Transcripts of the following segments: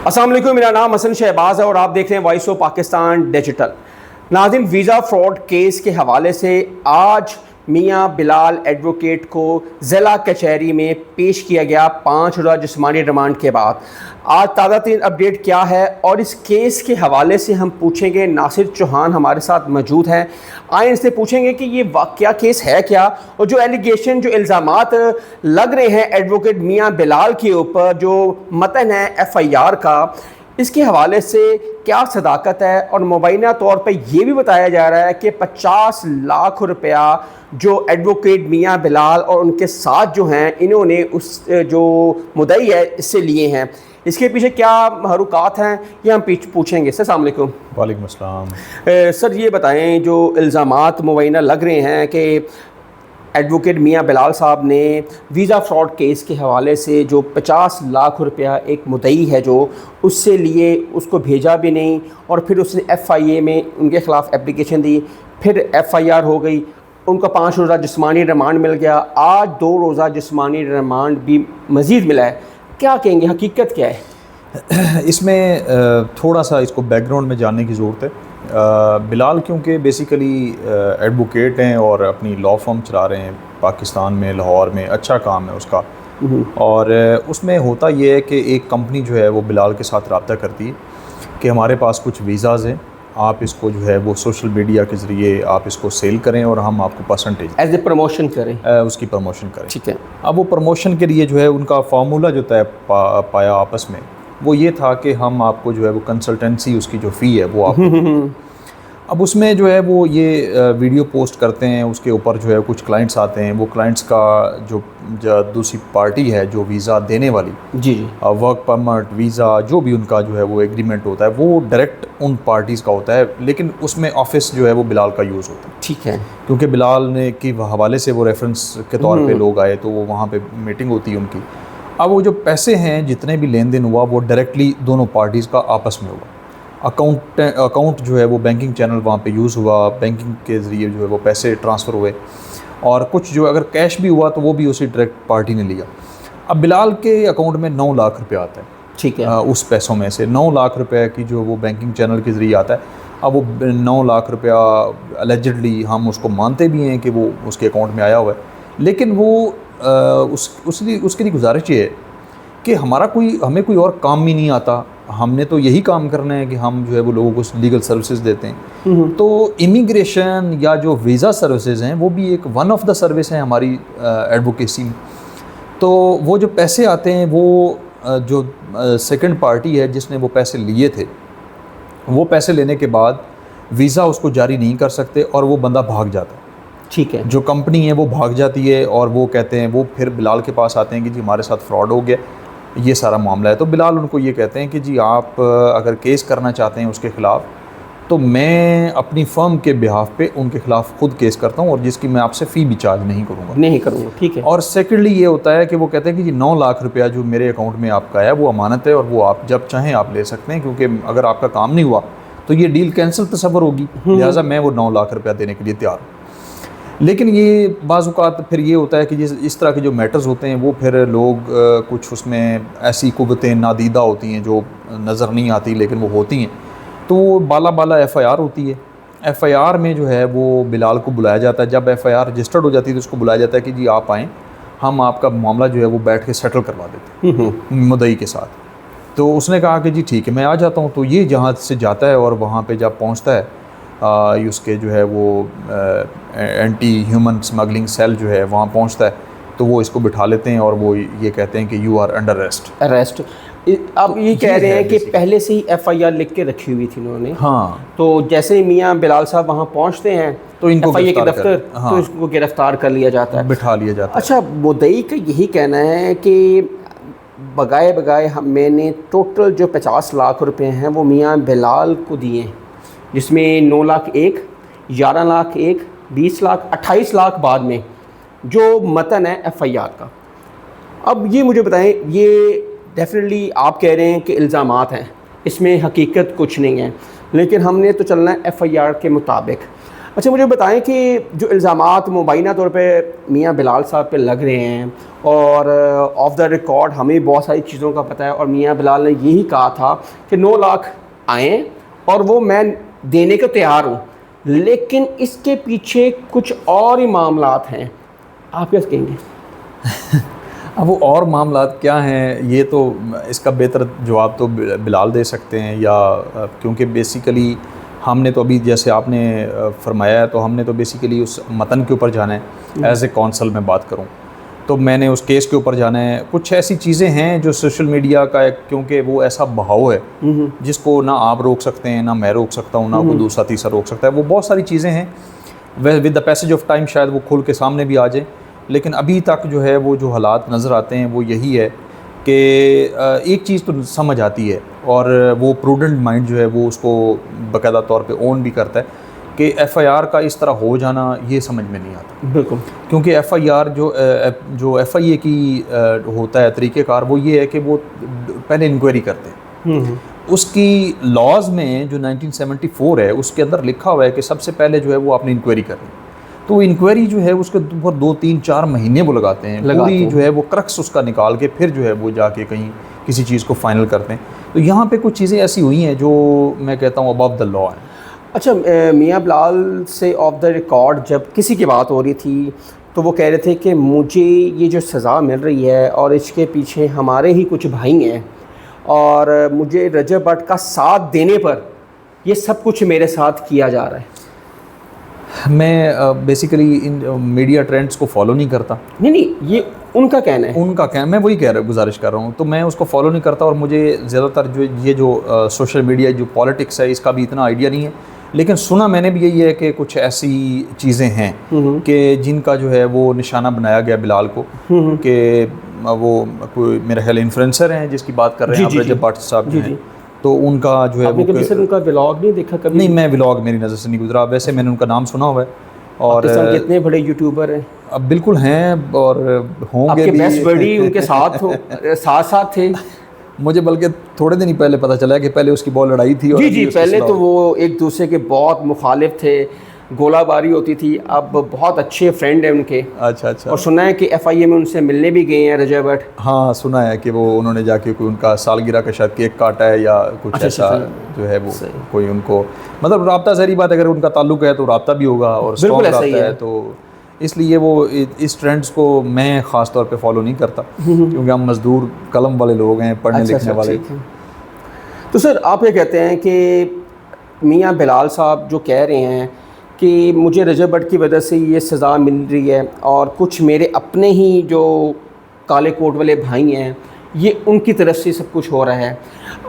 अस्सलाम वालेकुम, मेरा नाम हसन शहबाज है और आप देख रहे हैं वॉइस ऑफ पाकिस्तान डिजिटल। नाज़रीन, वीज़ा फ्रॉड केस के हवाले से आज मियां बिलाल एडवोकेट को ज़िला कचहरी में पेश किया गया 5 रोज़ा जिस्मानी रिमांड के बाद। आज ताज़ा तीन अपडेट क्या है और इस केस के हवाले से हम पूछेंगे। नासिर चौहान हमारे साथ मौजूद हैं। आए इनसे पूछेंगे कि ये वाक़या केस है क्या और जो एलिगेशन जो इल्ज़ामात लग रहे हैं एडवोकेट मियां बिलाल के ऊपर, जो मतन है FIR का, इसके हवाले से क्या सदाकत है। और मुबैना तौर पर यह भी बताया जा रहा है कि 50 लाख रुपया जो एडवोकेट मियां बिलाल और उनके साथ जो हैं इन्होंने उस जो मुद्दई है इससे लिए हैं। इसके पीछे क्या महरुकात हैं ये हम पूछेंगे। सर अस्सलाम वालेकुम। वालेकुम अस्सलाम। सर ये बताएं, जो इल्ज़ामात मुबैना लग रहे हैं कि एडवोकेट मियां बिलाल साहब ने वीज़ा फ्रॉड केस के हवाले से जो 50 लाख रुपया एक मुद्दई है जो उससे लिए, उसको भेजा भी नहीं और फिर उसने FIA में उनके ख़िलाफ़ एप्लीकेशन दी, फिर FIR हो गई, उनका 5 रोज़ा जिस्मानी रिमांड मिल गया, आज 2 रोज़ा जिस्मानी रिमांड भी मज़ीद मिला है। क्या कहेंगे, हकीकत क्या है? इसमें थोड़ा सा इसको बैकग्राउंड में जानने की ज़रूरत है। बिलाल क्योंकि बेसिकली एडवोकेट हैं और अपनी लॉ फर्म चला रहे हैं पाकिस्तान में, लाहौर में, अच्छा काम है उसका। और उसमें होता ये है कि एक कंपनी जो है वो बिलाल के साथ रब्ता करती है कि हमारे पास कुछ वीज़ाज़ हैं, आप इसको जो है वो सोशल मीडिया के ज़रिए आप इसको सेल करें और हम आपको परसेंटेज एज ए प्रमोशन करें, उसकी प्रमोशन करें। ठीक है। अब वो प्रमोशन के लिए जो है उनका फार्मूला जो तय पाया आपस में, वो ये था कि हम आपको जो है वो कंसल्टेंसी उसकी जो फ़ी है वो आपको अब उसमें जो है वो ये वीडियो पोस्ट करते हैं, उसके ऊपर जो है कुछ क्लाइंट्स आते हैं, वो क्लाइंट्स का जो दूसरी पार्टी है जो वीज़ा देने वाली, जी वर्क परमिट, वीज़ा, जो भी उनका जो है वो एग्रीमेंट होता है वो डायरेक्ट उन पार्टीज़ का होता है, लेकिन उसमें ऑफिस जो है वो बिलाल का यूज़ होता है। ठीक है। क्योंकि बिलाल ने के हवाले से वो रेफरेंस के तौर पे लोग आए तो वो वहाँ पे मीटिंग होती है उनकी। अब वो जो पैसे हैं, जितने भी लेन देन हुआ वो डायरेक्टली दोनों पार्टीज़ का आपस में हुआ। अकाउंट जो है वो बैंकिंग चैनल वहाँ पे यूज़ हुआ, बैंकिंग के ज़रिए जो है वो पैसे ट्रांसफ़र हुए और कुछ जो अगर कैश भी हुआ तो वो भी उसी डायरेक्ट पार्टी ने लिया। अब बिलाल के अकाउंट में 9 लाख रुपया आता है। ठीक है। उस पैसों में से 9 लाख रुपये की जो वो बैंकिंग चैनल के ज़रिए आता है। अब वो 9 लाख रुपया अलेजिडली हम उसको मानते भी हैं कि वो उसके अकाउंट में आया हुआ है, लेकिन वो उसके लिए गुजारिश ये है कि हमें कोई और काम ही नहीं आता, हमने तो यही काम करना है कि हम जो है वो लोगों को लीगल सर्विसेज देते हैं। तो इमिग्रेशन या जो वीज़ा सर्विसेज हैं वो भी एक वन ऑफ द सर्विस है हमारी एडवोकेसी में। तो वो जो पैसे आते हैं वो जो सेकंड पार्टी है जिसने वो पैसे लिए थे, वो पैसे लेने के बाद वीज़ा उसको जारी नहीं कर सकते और वो बंदा भाग जाता है। ठीक है। जो कंपनी है वो भाग जाती है और वो कहते हैं, वो फिर बिलाल के पास आते हैं कि जी हमारे साथ फ्रॉड हो गया, ये सारा मामला है। तो बिलाल उनको ये कहते हैं कि जी आप अगर केस करना चाहते हैं उसके ख़िलाफ़ तो मैं अपनी फ़र्म के बिहाफ पे उनके ख़िलाफ़ खुद केस करता हूँ और जिसकी मैं आपसे फ़ी भी चार्ज नहीं करूँगा। ठीक है। और सेकेंडली ये होता है कि वो कहते हैं कि जी 9 लाख रुपया जो मेरे अकाउंट में आपका है वो अमानत है और वो आप जब चाहें आप ले सकते हैं, क्योंकि अगर आपका काम नहीं हुआ तो ये डील कैंसिल तस्वर होगी, लिहाजा मैं वो 9 लाख रुपया देने के लिए तैयार हूँ। लेकिन ये बाज़-औक़ात फिर ये होता है कि इस तरह के जो मैटर्स होते हैं वो फिर लोग कुछ उसमें ऐसी कुव्वतें नादीदा होती हैं जो नज़र नहीं आती लेकिन वो होती हैं, तो बाला FIR होती है। FIR में जो है वो बिलाल को बुलाया जाता है। जब FIR रजिस्टर्ड हो जाती है तो उसको बुलाया जाता है कि जी आप आएँ, हम आपका मामला जो है वो बैठ के सेटल करवा देते हैं मुद्दई के साथ। तो उसने कहा कि जी ठीक है मैं आ जाता हूँ। तो ये जहाँ से जाता है और वहाँ पर जब पहुँचता है उसके जो है वो एंटी ह्यूमन स्मगलिंग सेल जो है वहाँ पहुँचता है, तो वो इसको बिठा लेते हैं और वो ये कहते हैं कि यू आर अंडर अरेस्ट। अब ये कह रहे हैं कि पहले से ही FIR लिख के रखी हुई थी इन्होंने। हाँ। तो जैसे ही मियां बिलाल साहब वहाँ पहुँचते हैं तो इनको FIA के दफ्तर, हाँ, तो इसको गिरफ्तार कर लिया जाता है, बिठा लिया जाता है। अच्छा, मुद्दई का यही कहना है कि बगाए मैंने टोटल जो 50 लाख रुपए हैं वो मियां बिलाल को दिए, जिसमें 9 लाख एक, 11 लाख एक, 20 लाख, 28 लाख बाद में जो मतन है FIR का। अब ये मुझे बताएं, ये डेफिनेटली आप कह रहे हैं कि इल्ज़ामात हैं, इसमें हकीकत कुछ नहीं है, लेकिन हमने तो चलना है FIR के मुताबिक। अच्छा, मुझे बताएं कि जो इल्ज़ामात मुबैना तौर पे मियाँ बिलाल साहब पे लग रहे हैं, और ऑफ द रिकॉर्ड हमें बहुत सारी चीज़ों का पता है, और मियाँ बिलाल ने यही कहा था कि 9 लाख आएँ और वो मैं देने को तैयार हूँ, लेकिन इसके पीछे कुछ और ही मामलात हैं, आप क्या कहेंगे? अब वो और मामलात क्या हैं, ये तो इसका बेहतर जवाब तो बिलाल दे सकते हैं, या क्योंकि बेसिकली हमने तो अभी जैसे आपने फरमाया है, तो हमने तो बेसिकली उस मतन के ऊपर जाना है। एज ए कौंसल में बात करूं तो मैंने उस केस के ऊपर जाना है। कुछ ऐसी चीज़ें हैं जो सोशल मीडिया का, क्योंकि वो ऐसा बहाव है जिसको ना आप रोक सकते हैं, ना मैं रोक सकता हूँ, ना कोई दूसरा तीसरा रोक सकता है। वो बहुत सारी चीज़ें हैं, with the passage of time शायद वो खुल के सामने भी आ जाए, लेकिन अभी तक जो है वो जो हालात नज़र आते हैं वो यही है कि एक चीज़ तो समझ आती है, और वो प्रूडेंट माइंड जो है वो उसको बाकायदा तौर पे ओन भी करता है कि एफआईआर का इस तरह हो जाना ये समझ में नहीं आता। बिल्कुल, क्योंकि एफआईआर जो एफआईए की होता है तरीक़ेकार, वो ये है कि वो पहले इंक्वायरी करते हैं। उसकी लॉज में जो 1974 है उसके अंदर लिखा हुआ है कि सबसे पहले जो है वो आपने इंक्वायरी करनी। तो इंक्वायरी जो है उसके ऊपर 2-3-4 महीने वो लगाते हैं, पूरी जो है वो क्रक्स उसका निकाल के फिर जो है वो जाके कहीं किसी चीज़ को फाइनल करते हैं। तो यहाँ पे कुछ चीज़ें ऐसी हुई हैं जो मैं कहता हूँ अबव द लॉ है। अच्छा, मियाँ बिलाल से ऑफ द रिकॉर्ड जब किसी की बात हो रही थी तो वो कह रहे थे कि मुझे ये जो सज़ा मिल रही है और इसके पीछे हमारे ही कुछ भाई हैं, और मुझे रजब भट्ट का साथ देने पर ये सब कुछ मेरे साथ किया जा रहा है। मैं बेसिकली इन मीडिया ट्रेंड्स को फॉलो नहीं करता। नहीं, ये उनका कहना है। उनका कहना, मैं वही गुजारिश कर रहा हूँ, तो मैं उसको फॉलो नहीं करता, और मुझे ज़्यादातर जो सोशल मीडिया जो पॉलिटिक्स है इसका भी इतना आइडिया नहीं है। लेकिन सुना मैंने भी यही है कि कुछ ऐसी चीज़ें हैं कि जिनका जो है वो निशाना बनाया गया बिलाल को, कि वो कोई मेरा ख्याल इन्फ्लुएंसर हैं जिसकी बात कर रहे हैं रजब भट्ट साहब जो हैं, तो उनका जो है वो कभी सर उनका व्लॉग नहीं देखा कभी? नहीं, मैं व्लॉग मेरी नज़र से नहीं गुजरा। वैसे मैंने उनका नाम सुना हुआ है, और कितने बड़े यूट्यूबर हैं। अब बिल्कुल हैं और होंगे भी। बेस्ट बडी उनके साथ थे। मुझे बल्कि थोड़े दिन ही पहले पता चला कि पहले उसकी बहुत लड़ाई थी। और जी, पहले तो वो एक दूसरे के बहुत मुखालिफ थे, गोलाबारी होती थी। अब बहुत अच्छे फ्रेंड हैं उनके। अच्छा। और सुना है कि एफआईए में उनसे मिलने भी गए हैं रजब भट्ट। हाँ, सुना है कि वो उन्होंने जाके कोई उनका सालगिरह का शायद केक काटा है या कुछ ऐसा जो है वो कोई उनको, मतलब राब्ता, सारी बात, अगर उनका ताल्लुक है तो राब्ता भी होगा और स्ट्रॉन्ग राब्ता है, तो इसलिए वो इस ट्रेंड्स को मैं ख़ास तौर पे फॉलो नहीं करता, क्योंकि हम मज़दूर कलम वाले लोग हैं, पढ़ने लिखने वाले। तो सर आप ये कहते हैं कि मियाँ बिलाल साहब जो कह रहे हैं कि मुझे रजब भट्ट की वजह से ये सज़ा मिल रही है, और कुछ मेरे अपने ही जो काले कोट वाले भाई हैं ये उनकी तरफ से सब कुछ हो रहा है।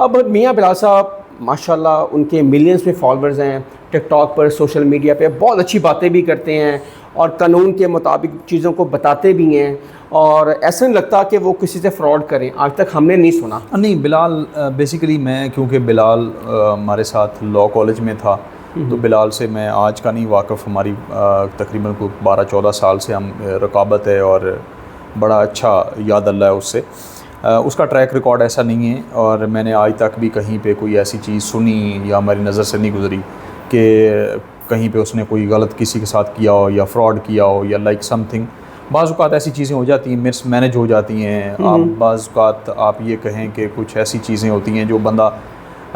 अब मियाँ बिलाल साहब माशाल्लाह उनके मिलियंस में फॉलोअर्स हैं, टिकटॉक पर, सोशल मीडिया पे बहुत अच्छी बातें भी करते हैं और कानून के मुताबिक चीज़ों को बताते भी हैं, और ऐसा नहीं लगता कि वो किसी से फ्रॉड करें। आज तक हमने नहीं सुना। नहीं, बिलाल बेसिकली मैं, क्योंकि बिलाल हमारे साथ लॉ कॉलेज में था, तो बिलाल से मैं आज का नहीं वाक़फ़, हमारी तकरीबन को 12-14 साल से हम रकाबत है, और बड़ा अच्छा याद अल्लाह है उससे। उसका ट्रैक रिकॉर्ड ऐसा नहीं है, और मैंने आज तक भी कहीं पे कोई ऐसी चीज़ सुनी या हमारी नज़र से नहीं गुजरी कि कहीं पे उसने कोई गलत किसी के साथ किया हो या फ्रॉड किया हो या लाइक समथिंग। बाज़ औक़ात ऐसी चीज़ें हो जाती हैं, मिस मैनेज हो जाती हैं। आप बाज़ औक़ात आप ये कहें कि कुछ ऐसी चीज़ें होती हैं जो बंदा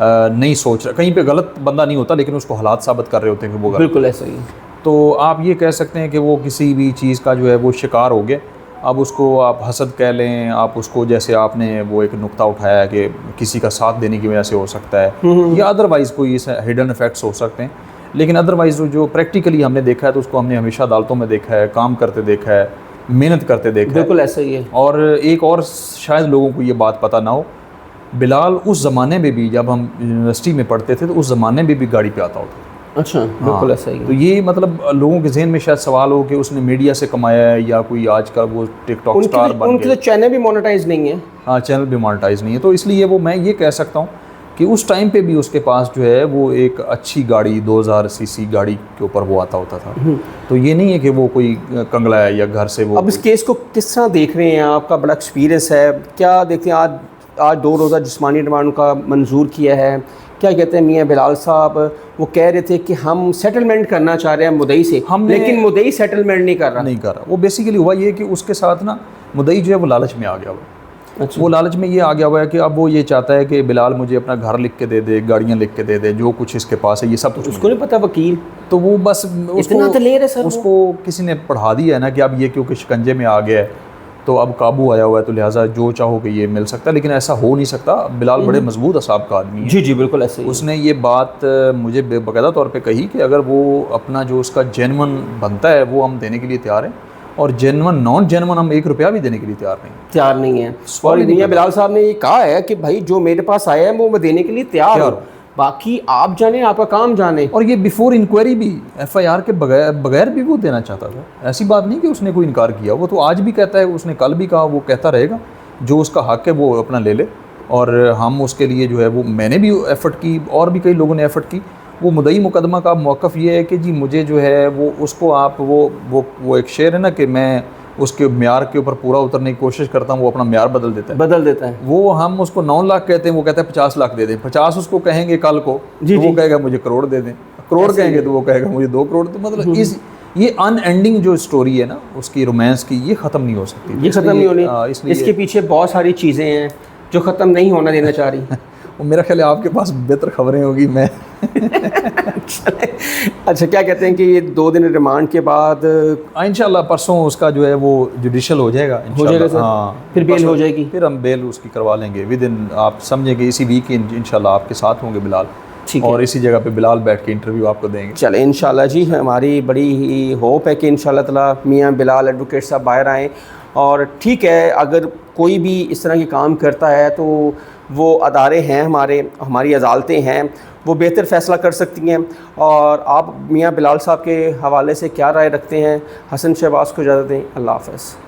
नहीं सोच रहा, कहीं पे गलत बंदा नहीं होता, लेकिन उसको हालात साबित कर रहे होते हैं कि वो गलत। बिल्कुल ऐसा ही। तो आप ये कह सकते हैं कि वो किसी भी चीज़ का जो है वो शिकार हो गया। अब उसको आप हसद कह लें, आप उसको, जैसे आपने वो एक नुक्ता उठाया है कि किसी का साथ देने की वजह से हो सकता है, या अदरवाइज़ कोई हिडन इफेक्ट्स हो सकते हैं, लेकिन अदरवाइज़ जो प्रैक्टिकली हमने देखा है तो उसको हमने हमेशा अदालतों में देखा है, काम करते देखा है, मेहनत करते देखा है। बिल्कुल ऐसा ही है। और एक और शायद लोगों को ये बात पता ना हो, बिलाल उस ज़माने में भी, जब हम यूनिवर्सिटी में पढ़ते थे तो उस ज़माने में भी गाड़ी पे आता होता था। अच्छा, बिल्कुल ऐसा ही है। तो ये मतलब लोगों के जहन में शायद सवाल हो कि उसने मीडिया से कमाया है या कोई आज का वो टिकटॉक स्टार बन गया। उनके तो चैनल भी मोनेटाइज नहीं है। हाँ, चैनल भी मोनेटाइज नहीं है, तो इसलिए वो, मैं ये कह सकता हूँ कि उस टाइम पे भी उसके पास जो है वो एक अच्छी गाड़ी 2000 सीसी गाड़ी के ऊपर वो आता होता था। तो ये नहीं है कि वो कोई कंगला है या घर से वो। अब इस केस को किस तरह देख रहे हैं? आपका बड़ा एक्सपीरियंस है, क्या देखते हैं? आज 2 रोज़ा जिस्मानी रिमांड का मंजूर किया है, क्या कहते हैं मियाँ बिलाल साहब, वो कह रहे थे कि हम सेटलमेंट करना चाह रहे हैं मुदई से, लेकिन मुदई सेटलमेंट नहीं कर रहा। वो बेसिकली हुआ ये कि उसके साथ ना मुदई जो है वो लालच में आ गया हुआ। अच्छा। वो लालच में ये आ गया हुआ है कि अब वो ये चाहता है कि बिलाल मुझे अपना घर लिख के दे दे, गाड़ियाँ लिख के दे दे, जो कुछ इसके पास है ये सब कुछ उसको नहीं पता वकील, तो वो बस इतना दलेर है सर, उसको किसी ने पढ़ा दिया है ना कि अब ये क्योंकि शिकंजे में आ गया है तो अब काबू आया हुआ है, तो लिहाजा जो चाहो कि ये मिल सकता है, लेकिन ऐसा हो नहीं सकता। बिलाल बड़े मजबूत असाब का आदमी है। जी जी बिल्कुल ऐसे ही। उसने ये बात मुझे बाकायदा तौर पे कही कि अगर वो अपना जो उसका जेन्युइन बनता है वो हम देने के लिए तैयार हैं, और जेन्युइन नॉन जेन्युइन हम 1 रुपया भी देने के लिए तैयार नहीं है। और मियाँ बिलाल साहब ने ये कहा है कि भाई जो मेरे पास आया है वो मैं देने के लिए तैयार हूँ, बाकी आप जाने, आपका काम जाने। और ये बिफोर इंक्वायरी भी FIR के बगैर भी वो देना चाहता था। ऐसी बात नहीं कि उसने कोई इनकार किया, वो तो आज भी कहता है, उसने कल भी कहा, वो कहता रहेगा जो उसका हक है वो अपना ले ले, और हम उसके लिए जो है वो, मैंने भी एफ़र्ट की और भी कई लोगों ने एफ़र्ट की। वो मुदई मुकदमा का मौक़िफ़ ये है कि जी मुझे जो है वो उसको आप वो एक शेर है ना कि मैं उसके म्यार के ऊपर पूरा उतरने की कोशिश करता हूँ, वो अपना म्यार बदल देता है। वो हम उसको 9 लाख कहते हैं, वो कहता है 50 लाख दे दें। 50 उसको कहेंगे कल को तो वो कहेगा मुझे करोड़ दे दें, करोड़ कहेंगे तो वो कहेगा मुझे 2 करोड़। तो मतलब ये अनएंडिंग जो स्टोरी है ना उसकी, रोमांस की, ये ख़त्म नहीं हो सकती, ये ख़त्म नहीं होनी। इसके पीछे बहुत सारी चीज़ें हैं जो ख़त्म नहीं होना देना चाह रही। वो मेरा ख्याल है आपके पास बेहतर खबरें होगी। मैं अच्छा, क्या कहते हैं कि ये 2 दिन रिमांड के बाद इंशाल्लाह परसों उसका जो है वो जुडिशल हो जाएगा सर। हाँ, फिर बेल हो जाएगी, फिर हम बेल उसकी करवा लेंगे विद इन, आप समझेंगे इसी वीक इंशाल्लाह आपके साथ होंगे बिलाल, और इसी जगह पे बिलाल बैठ के इंटरव्यू आपको देंगे। चले इंशाल्लाह जी, हमारी बड़ी ही होप है कि इंशाल्लाह ताला मियाँ बिलाल एडवोकेट साहब बाहर आएँ। और ठीक है, अगर कोई भी इस तरह के काम करता है तो वो अदारे हैं, हमारी अदालतें हैं, वो बेहतर फ़ैसला कर सकती हैं। और आप मियाँ बिलाल साहब के हवाले से क्या राय रखते हैं? हसन शहबाज को इजाज़त दें। अल्लाह हाफ़िज़।